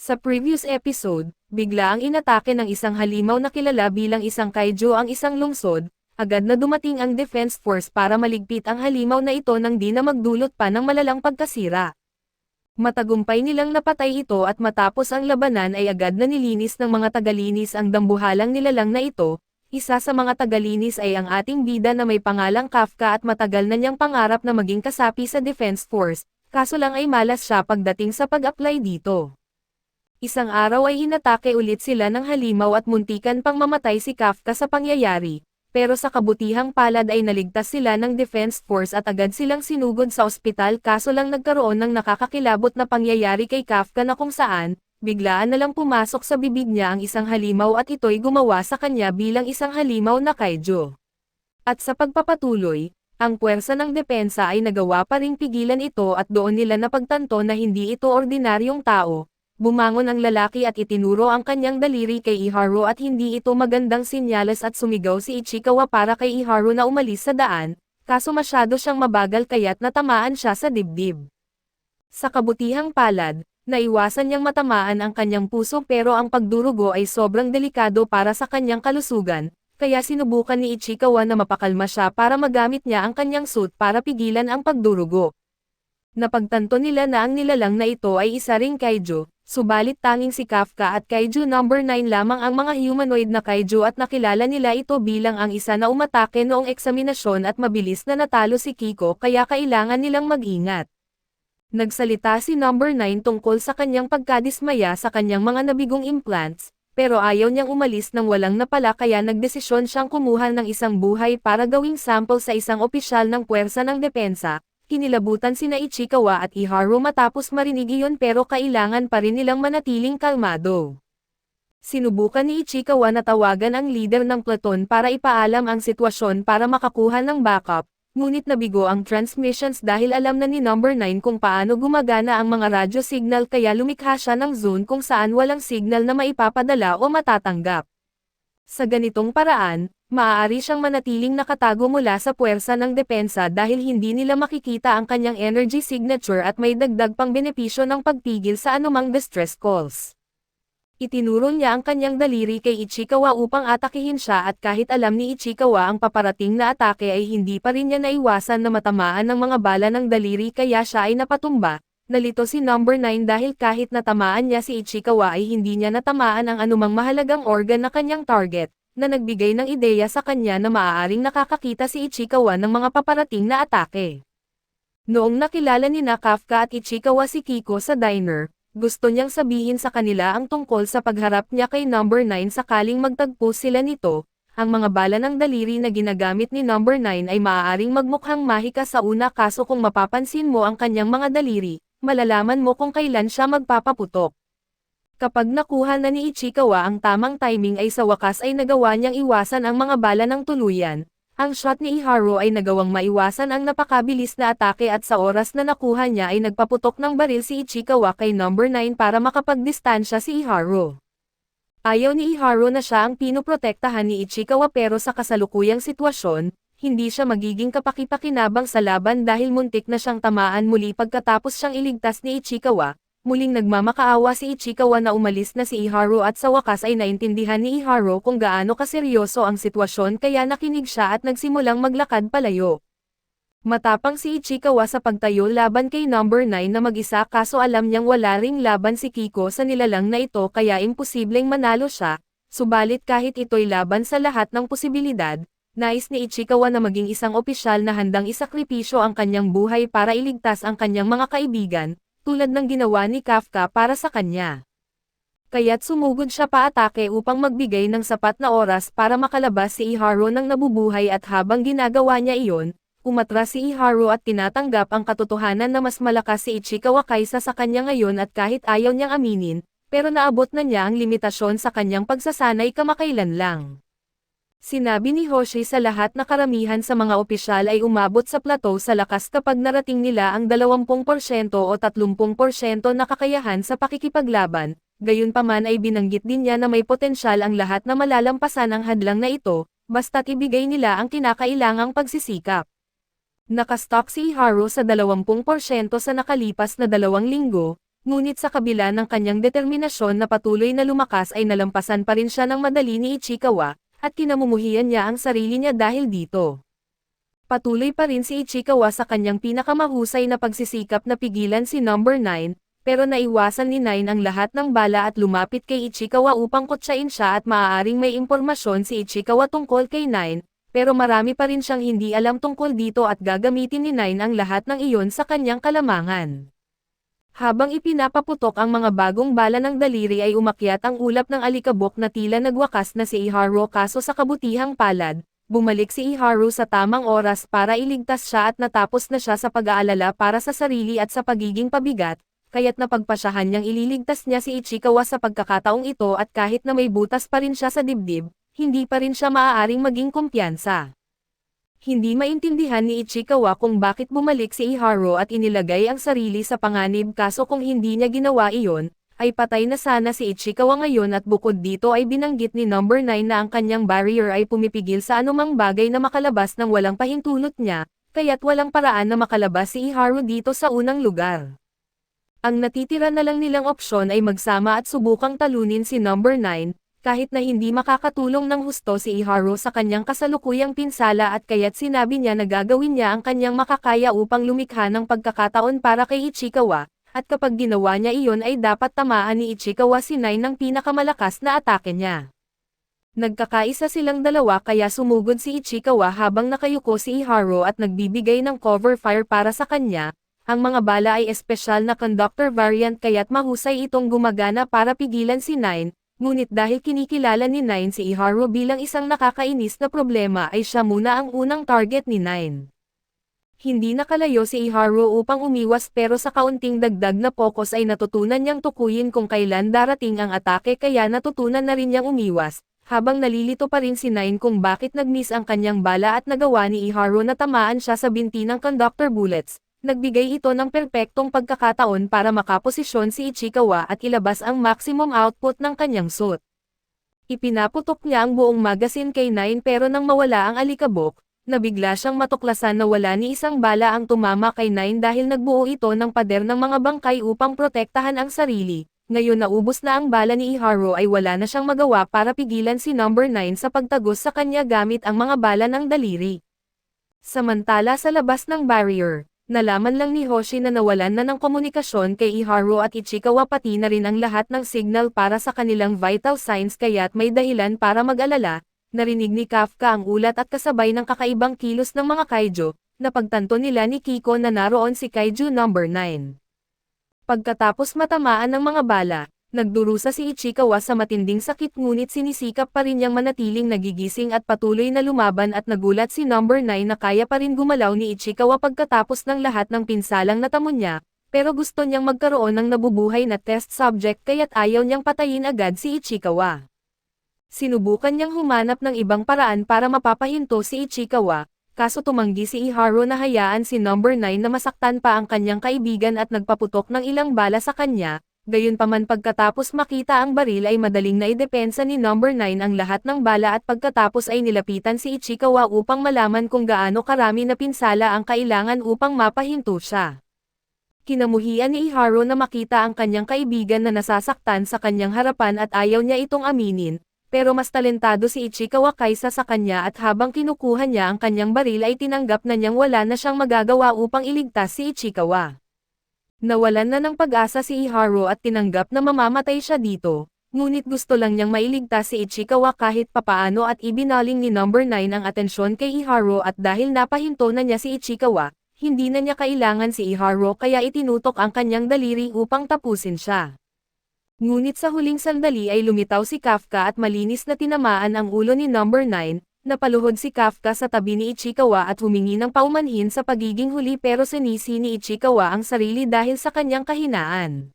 Sa previous episode, bigla ang inatake ng isang halimaw na kilala bilang isang kaiju ang isang lungsod, agad na dumating ang defense force para maligpit ang halimaw na ito nang di na magdulot pa ng malalang pagkasira. Matagumpay nilang napatay ito at matapos ang labanan ay agad na nilinis ng mga tagalinis ang dambuhalang nilalang na ito. Isa sa mga tagalinis ay ang ating bida na may pangalang Kafka at matagal na niyang pangarap na maging kasapi sa defense force, kaso lang ay malas siya pagdating sa pag-apply dito. Isang araw ay hinatake ulit sila ng halimaw at muntikan pang mamatay si Kafka sa pangyayari, pero sa kabutihang palad ay naligtas sila ng defense force at agad silang sinugod sa ospital kaso lang nagkaroon ng nakakakilabot na pangyayari kay Kafka na kung saan, biglaan na lang pumasok sa bibig niya ang isang halimaw at ito'y gumawa sa kanya bilang isang halimaw na kaiju. At sa pagpapatuloy, ang puwersa ng depensa ay nagawa pa ring pigilan ito at doon nila napagtanto na hindi ito ordinaryong tao. Bumangon ang lalaki at itinuro ang kanyang daliri kay Iharu at hindi ito magandang sinyales at sumigaw si Ichikawa para kay Iharu na umalis sa daan, kaso masyado siyang mabagal kaya't natamaan siya sa dibdib. Sa kabutihang palad, naiwasan niyang matamaan ang kanyang puso pero ang pagdurugo ay sobrang delikado para sa kanyang kalusugan, kaya sinubukan ni Ichikawa na mapakalma siya para magamit niya ang kanyang suit para pigilan ang pagdurugo. Napagtanto nila na ang nilalang na ito ay isa ring kaiju, subalit tanging si Kafka at Kaiju number 9 lamang ang mga humanoid na kaiju at nakilala nila ito bilang ang isa na umatake noong eksaminasyon at mabilis na natalo si Kiko kaya kailangan nilang mag-ingat. Nagsalita si number 9 tungkol sa kanyang pagkadismaya sa kanyang mga nabigong implants, pero ayaw niyang umalis nang walang napala kaya nagdesisyon siyang kumuha ng isang buhay para gawing sample sa isang opisyal ng puwersa ng depensa. Kinilabutan sina Ichikawa at Iharu matapos marinig iyon pero kailangan pa rin nilang manatiling kalmado. Sinubukan ni Ichikawa na tawagan ang leader ng platon para ipaalam ang sitwasyon para makakuha ng backup, ngunit nabigo ang transmissions dahil alam na ni number 9 kung paano gumagana ang mga radyo signal kaya lumikha siya ng zone kung saan walang signal na maipapadala o matatanggap. Sa ganitong paraan, maaari siyang manatiling nakatago mula sa puwersa ng depensa dahil hindi nila makikita ang kanyang energy signature at may dagdag pang benepisyo ng pagpigil sa anumang distress calls. Itinuro niya ang kanyang daliri kay Ichikawa upang atakihin siya at kahit alam ni Ichikawa ang paparating na atake ay hindi pa rin niya naiwasan na matamaan ng mga bala ng daliri kaya siya ay napatumba. Nalito si number 9 dahil kahit natamaan niya si Ichikawa ay hindi niya natamaan ang anumang mahalagang organ na kanyang target, na nagbigay ng ideya sa kanya na maaaring nakakakita si Ichikawa ng mga paparating na atake. Noong nakilala ni Kafka at Ichikawa si Kiko sa diner, gusto niyang sabihin sa kanila ang tungkol sa pagharap niya kay number 9 sakaling magtagpo sila nito. Ang mga bala ng daliri na ginagamit ni number 9 ay maaaring magmukhang mahika sa una kaso kung mapapansin mo ang kanyang mga daliri, malalaman mo kung kailan siya magpapaputok. Kapag nakuha na ni Ichikawa ang tamang timing ay sa wakas ay nagawa niyang iwasan ang mga bala ng tuluyan. Ang shot ni Iharu ay nagawang maiwasan ang napakabilis na atake at sa oras na nakuha niya ay nagpaputok ng baril si Ichikawa kay number 9 para makapagdistansya si Iharu. Ayaw ni Iharu na siya ang pinoprotektahan ni Ichikawa pero sa kasalukuyang sitwasyon, hindi siya magiging kapakipakinabang sa laban dahil muntik na siyang tamaan muli pagkatapos siyang iligtas ni Ichikawa. Muling nagmamakaawa si Ichikawa na umalis na si Iharu at sa wakas ay naintindihan ni Iharu kung gaano kaseryoso ang sitwasyon kaya nakinig siya at nagsimulang maglakad palayo. Matapang si Ichikawa sa pagtayo laban kay number 9 na mag-isa kaso alam niyang wala ring laban si Kiko sa nilalang na ito kaya imposibleng manalo siya, subalit kahit ito'y laban sa lahat ng posibilidad, nais ni Ichikawa na maging isang opisyal na handang isakripisyo ang kanyang buhay para iligtas ang kanyang mga kaibigan, tulad ng ginawa ni Kafka para sa kanya. Kaya't sumugod siya paatake upang magbigay ng sapat na oras para makalabas si Iharu ng nabubuhay at habang ginagawa niya iyon, umatras si Iharu at tinatanggap ang katotohanan na mas malakas si Ichikawa kaysa sa kanya ngayon at kahit ayaw niyang aminin, pero naabot na niya ang limitasyon sa kanyang pagsasanay kamakailan lang. Sinabi ni Hoshi sa lahat na karamihan sa mga opisyal ay umabot sa plateau sa lakas kapag narating nila ang 20% o 30% na kakayahan sa pakikipaglaban, gayunpaman ay binanggit din niya na may potensyal ang lahat na malalampasan ang hadlang na ito, basta't ibigay nila ang kinakailangang pagsisikap. Nakastock si Iharu sa 20% sa nakalipas na 2 linggo, ngunit sa kabila ng kanyang determinasyon na patuloy na lumakas ay nalampasan pa rin siya ng madali ni Ichikawa, at kinamumuhian niya ang sarili niya dahil dito. Patuloy pa rin si Ichikawa sa kanyang pinakamahusay na pagsisikap na pigilan si number 9, pero naiwasan ni 9 ang lahat ng bala at lumapit kay Ichikawa upang kutsain siya at maaaring may impormasyon si Ichikawa tungkol kay 9, pero marami pa rin siyang hindi alam tungkol dito at gagamitin ni 9 ang lahat ng iyon sa kanyang kalamangan. Habang ipinapaputok ang mga bagong bala ng daliri ay umakyat ang ulap ng alikabok na tila nagwakas na si Iharu kaso sa kabutihang palad, bumalik si Iharu sa tamang oras para iligtas siya at natapos na siya sa pag-aalala para sa sarili at sa pagiging pabigat, kaya't napagpasyahan niyang ililigtas niya si Ichikawa sa pagkakataong ito at kahit na may butas pa rin siya sa dibdib, hindi pa rin siya maaaring maging kumpiyansa. Hindi maintindihan ni Ichikawa kung bakit bumalik si Iharu at inilagay ang sarili sa panganib kaso kung hindi niya ginawa iyon, ay patay na sana si Ichikawa ngayon at bukod dito ay binanggit ni number 9 na ang kanyang barrier ay pumipigil sa anumang bagay na makalabas ng walang pahintulot niya, kaya't walang paraan na makalabas si Iharu dito sa unang lugar. Ang natitira na lang nilang opsyon ay magsama at subukang talunin si number 9, kahit na hindi makakatulong ng husto si Iharu sa kanyang kasalukuyang pinsala at kaya't sinabi niya na gagawin niya ang kanyang makakaya upang lumikha ng pagkakataon para kay Ichikawa, at kapag ginawa niya iyon ay dapat tamaan ni Ichikawa si 9 ng pinakamalakas na atake niya. Nagkakaisa silang dalawa kaya sumugod si Ichikawa habang nakayuko si Iharu at nagbibigay ng cover fire para sa kanya. Ang mga bala ay espesyal na conductor variant kaya't mahusay itong gumagana para pigilan si 9, ngunit dahil kinikilala ni 9 si Iharu bilang isang nakakainis na problema ay siya muna ang unang target ni 9. Hindi nakalayo si Iharu upang umiwas pero sa kaunting dagdag na focus ay natutunan niyang tukuyin kung kailan darating ang atake kaya natutunan na rin niyang umiwas, habang nalilito pa rin si 9 kung bakit nag-miss ang kanyang bala at nagawa ni Iharu na tamaan siya sa binti ng conductor bullets. Nagbigay ito ng perpektong pagkakataon para makaposisyon si Ichikawa at ilabas ang maximum output ng kanyang suit. Ipinaputok niya ang buong magazine kay 9 pero nang mawala ang alikabok, nabigla siyang matuklasan na wala ni isang bala ang tumama kay 9 dahil nagbuo ito ng pader ng mga bangkay upang protektahan ang sarili. Ngayon naubos na ang bala ni Iharu ay wala na siyang magawa para pigilan si number 9 sa pagtagos sa kanya gamit ang mga bala ng daliri. Samantala sa labas ng barrier, nalaman lang ni Hoshi na nawalan na ng komunikasyon kay Iharu at Ichikawa pati na rin ang lahat ng signal para sa kanilang vital signs kaya't may dahilan para mag-alala. Narinig ni Kafka ang ulat at kasabay ng kakaibang kilos ng mga kaiju, napagtanto nila ni Kiko na naroon si Kaiju number 9. Pagkatapos matamaan ng mga bala, nagdurusa si Ichikawa sa matinding sakit ngunit sinisikap pa rin niyang manatiling nagigising at patuloy na lumaban at nagulat si number 9 na kaya pa rin gumalaw ni Ichikawa pagkatapos ng lahat ng pinsalang natamo niya, pero gusto niyang magkaroon ng nabubuhay na test subject kaya't ayaw niyang patayin agad si Ichikawa. Sinubukan niyang humanap ng ibang paraan para mapapahinto si Ichikawa, kaso tumanggi si Iharu na hayaan si number 9 na masaktan pa ang kanyang kaibigan at nagpaputok ng ilang bala sa kanya. Gayunpaman pagkatapos makita ang baril ay madaling naidepensa ni number 9 ang lahat ng bala at pagkatapos ay nilapitan si Ichikawa upang malaman kung gaano karami na pinsala ang kailangan upang mapahinto siya. Kinamuhian ni Iharu na makita ang kanyang kaibigan na nasasaktan sa kanyang harapan at ayaw niya itong aminin, pero mas talentado si Ichikawa kaysa sa kanya at habang kinukuha niya ang kanyang baril ay tinanggap na niyang wala na siyang magagawa upang iligtas si Ichikawa. Nawalan na ng pag-asa si Iharu at tinanggap na mamamatay siya dito, ngunit gusto lang niyang mailigtas si Ichikawa kahit papaano at ibinaling ni number 9 ang atensyon kay Iharu at dahil napahinto na niya si Ichikawa, hindi na niya kailangan si Iharu kaya itinutok ang kanyang daliri upang tapusin siya. Ngunit sa huling sandali ay lumitaw si Kafka at malinis na tinamaan ang ulo ni number 9, napaluhod si Kafka sa tabi ni Ichikawa at humingi ng paumanhin sa pagiging huli pero sinisi ni Ichikawa ang sarili dahil sa kanyang kahinaan.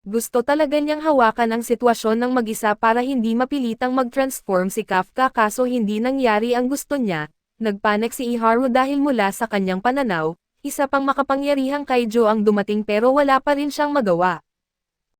Gusto talaga niyang hawakan ang sitwasyon ng mag-isa para hindi mapilitang mag-transform si Kafka kaso hindi nangyari ang gusto niya. Nagpanik si Iharu dahil mula sa kanyang pananaw, isa pang makapangyarihang kaiju ang dumating pero wala pa rin siyang magawa.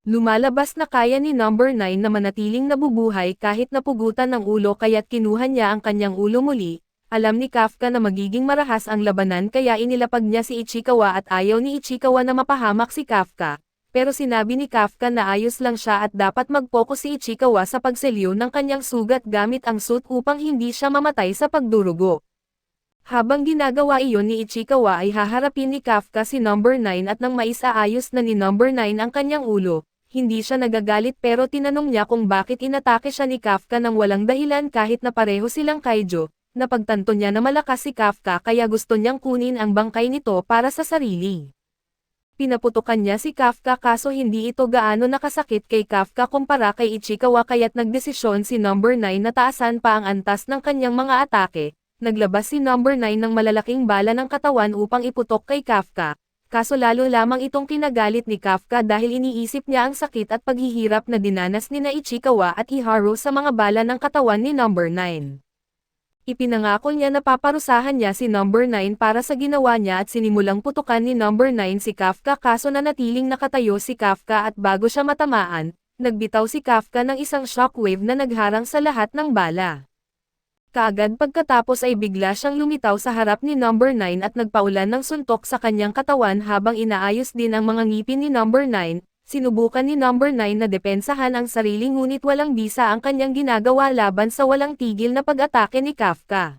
Lumalabas na kaya ni number 9 na manatiling nabubuhay kahit napugutan ng ulo kaya't kinuha niya ang kanyang ulo muli. Alam ni Kafka na magiging marahas ang labanan kaya inilapag niya si Ichikawa at ayaw ni Ichikawa na mapahamak si Kafka. pero sinabi ni Kafka na ayos lang siya at dapat mag-focus si Ichikawa sa pagselyo ng kanyang sugat gamit ang suit upang hindi siya mamatay sa pagdurugo. Habang ginagawa iyon ni Ichikawa ay haharapin ni Kafka si Number 9 at nang maisaayos na ni Number 9 ang kanyang ulo, hindi siya nagagalit pero tinanong niya kung bakit inatake siya ni Kafka nang walang dahilan kahit na pareho silang kaiju. Napagtanto niya na malakas si Kafka kaya gusto niyang kunin ang bangkay nito para sa sarili. Pinaputukan niya si Kafka kaso hindi ito gaano nakasakit kay Kafka kumpara kay Ichikawa kaya't nagdesisyon si Number 9 na taasan pa ang antas ng kanyang mga atake. Naglabas si Number 9 ng malalaking bala ng katawan upang iputok kay Kafka, kaso lalo lamang itong kinagalit ni Kafka dahil iniisip niya ang sakit at paghihirap na dinanas ni Ichikawa at Iharu sa mga bala ng katawan ni Number 9. Ipinangako niya na paparusahan niya si Number 9 para sa ginawa niya at sinimulang putukan ni Number 9 si Kafka kaso nanatiling nakatayo si Kafka at bago siya matamaan, nagbitaw si Kafka ng isang shockwave na nagharang sa lahat ng bala. Kaagad pagkatapos ay bigla siyang lumitaw sa harap ni Number 9 at nagpaulan ng suntok sa kanyang katawan habang inaayos din ang mga ngipin ni Number 9, sinubukan ni Number 9 na depensahan ang sarili ngunit walang bisa ang kanyang ginagawa laban sa walang tigil na pag-atake ni Kafka.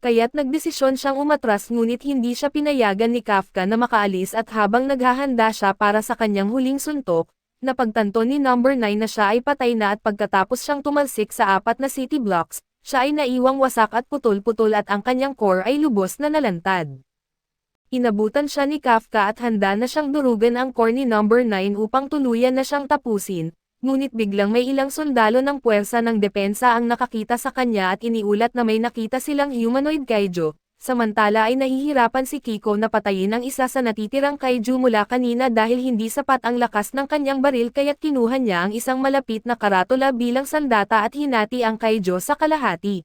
Kaya't nagdesisyon siyang umatras ngunit hindi siya pinayagan ni Kafka na makaalis at habang naghahanda siya para sa kanyang huling suntok, napagtanto ni Number 9 na siya ay patay na at pagkatapos siyang tumalsik sa 4 na city blocks, siya ay naiwang wasak at putol-putol at ang kanyang core ay lubos na nalantad. Inabutan siya ni Kafka at handa na siyang durugan ang core ni Number 9 upang tuluyan na siyang tapusin, ngunit biglang may ilang sundalo ng puwersa ng depensa ang nakakita sa kanya at iniulat na may nakita silang humanoid kaiju, samantala ay nahihirapan si Kiko na patayin ang isa sa natitirang kaiju mula kanina dahil hindi sapat ang lakas ng kanyang baril kaya't kinuha niya ang isang malapit na karatula bilang sandata at hinati ang kaiju sa kalahati.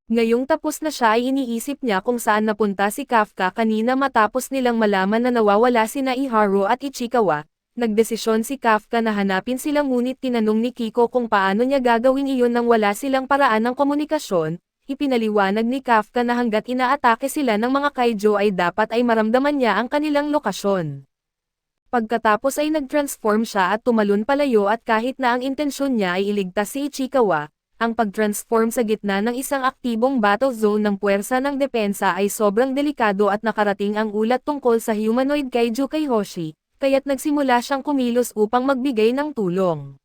Ngayong tapos na siya ay iniisip niya kung saan napunta si Kafka kanina matapos nilang malaman na nawawala sina Iharu at Ichikawa. Nagdesisyon si Kafka na hanapin sila ngunit tinanong ni Kiko kung paano niya gagawin iyon nang wala silang paraan ng komunikasyon. Ipinaliwanag ni Kafka na hanggat inaatake sila ng mga kaiju ay dapat ay maramdaman niya ang kanilang lokasyon. Pagkatapos ay nag-transform siya at tumalon palayo at kahit na ang intensyon niya ay iligtas si Ichikawa, ang pag-transform sa gitna ng isang aktibong battle zone ng puwersa ng depensa ay sobrang delikado at nakarating ang ulat tungkol sa humanoid kaiju kay Hoshi, kaya't nagsimula siyang kumilos upang magbigay ng tulong.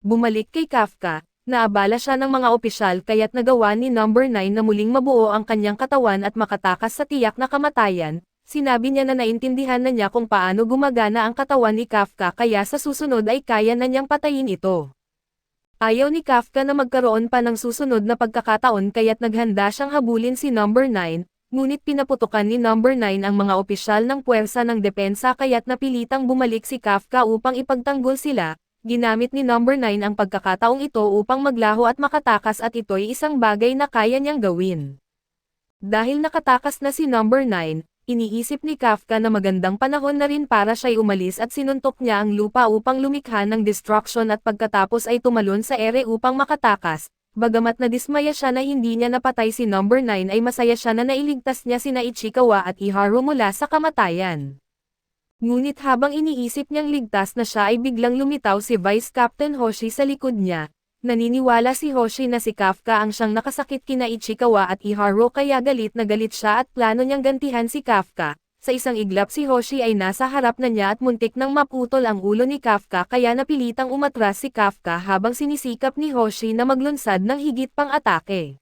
Bumalik kay Kafka. Naabala siya ng mga opisyal kaya't nagawa ni Number 9 na muling mabuo ang kanyang katawan at makatakas sa tiyak na kamatayan. Sinabi niya na naintindihan na niya kung paano gumagana ang katawan ni Kafka kaya sa susunod ay kaya na niyang patayin ito. Ayaw ni Kafka na magkaroon pa ng susunod na pagkakataon kaya't naghanda siyang habulin si Number 9, ngunit pinaputukan ni Number 9 ang mga opisyal ng puwersa ng depensa kaya't napilitang bumalik si Kafka upang ipagtanggol sila. Ginamit ni Number 9 ang pagkakataong ito upang maglaho at makatakas at ito'y isang bagay na kaya niyang gawin. Dahil nakatakas na si Number 9, iniisip ni Kafka na magandang panahon na rin para siya'y umalis at sinuntok niya ang lupa upang lumikha ng destruction at pagkatapos ay tumalon sa ere upang makatakas. Bagamat nadismaya siya na hindi niya napatay si Number 9 ay masaya siya na nailigtas niya sina Ichikawa at Iharu mula sa kamatayan. Ngunit habang iniisip niyang ligtas na siya ay biglang lumitaw si Vice Captain Hoshi sa likod niya. Naniniwala si Hoshi na si Kafka ang siyang nakasakit kina Ichikawa at Iharu kaya galit na galit siya at plano niyang gantihan si Kafka. Sa isang iglap si Hoshi ay nasa harap na niya at muntik nang maputol ang ulo ni Kafka kaya napilitang umatras si Kafka habang sinisikap ni Hoshi na maglunsad ng higit pang atake.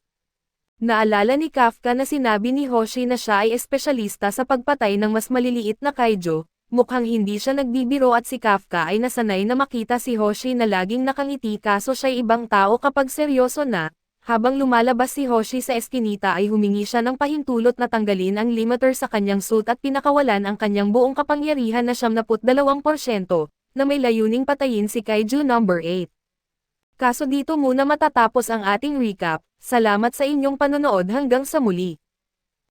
Naalala ni Kafka na sinabi ni Hoshi na siya ay espesyalista sa pagpatay ng mas maliliit na kaiju. Mukhang hindi siya nagbibiro at si Kafka ay nasanay na makita si Hoshi na laging nakangiti kaso siya'y ibang tao kapag seryoso na. Habang lumalabas si Hoshi sa eskinita ay humingi siya ng pahintulot na tanggalin ang limiter sa kanyang suit at pinakawalan ang kanyang buong kapangyarihan na 72% na may layuning patayin si Kaiju Number 8. Kaso dito muna matatapos ang ating recap. Salamat sa inyong panonood hanggang sa muli.